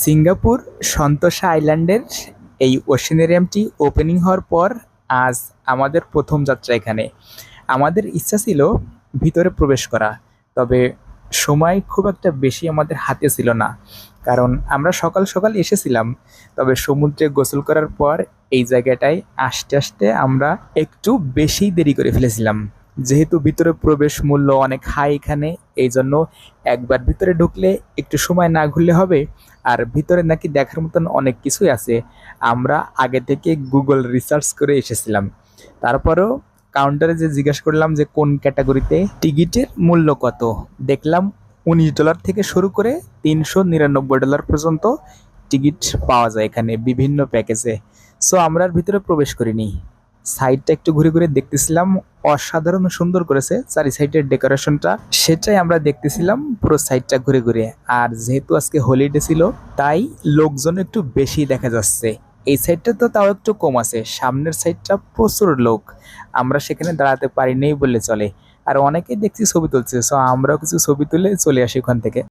Singapore সন্তোষা আইল্যান্ডের এই ওশেনেরিয়ামটি opening হওয়ার পর আজ আমাদের প্রথম যাত্রা এখানে। আমাদের ইচ্ছা ছিল ভিতরে প্রবেশ করা, তবে সময় খুব একটা বেশি আমাদের হাতে ছিল না, কারণ আমরা সকাল সকাল এসেছিলাম। তবে সমুদ্রে গোসল করার পর এই জায়গাটায় আসতে আসতে আমরা একটু বেশি দেরি করে ফেলেছিলাম। যেহেতু ভিতরে প্রবেশ মূল্য অনেক হাই এখানে, এই জন্য একবার ভিতরে ঢুকলে একটু সময় না ঘুরলে হবে। আর ভিতরে নাকি দেখার মতন অনেক কিছুই আছে। আমরা আগে থেকে গুগল রিসার্চ করে এসেছিলাম। তারপরেও কাউন্টারে যে জিজ্ঞাসা করলাম যে কোন ক্যাটাগরিতে টিকিটের মূল্য কত, দেখলাম $19 থেকে শুরু করে $399 পর্যন্ত টিকিট পাওয়া যায় এখানে বিভিন্ন প্যাকেজে। সো আমরা আর ভিতরে প্রবেশ করিনি, সাইডটা একটু ঘুরে ঘুরে দেখতেছিলাম। অসাধারণ সুন্দর করেছে চারি সাইডের ডেকোরেশনটা, সেটাই আমরা দেখতেছিলাম পুরো সাইডটা ঘুরে ঘুরে। আর যেহেতু আজকে হলিডে ছিল, তাই লোকজন একটু বেশি দেখা যাচ্ছে। এই সাইডটা তো তাও একটু কম আছে, সামনের সাইডটা প্রচুর লোক, আমরা সেখানে দাঁড়াতে পারিনি বললে চলে। আর অনেকেই দেখছি ছবি তুলছে, সো আমরাও কিছু ছবি তুলে চলে আসি ওখান থেকে।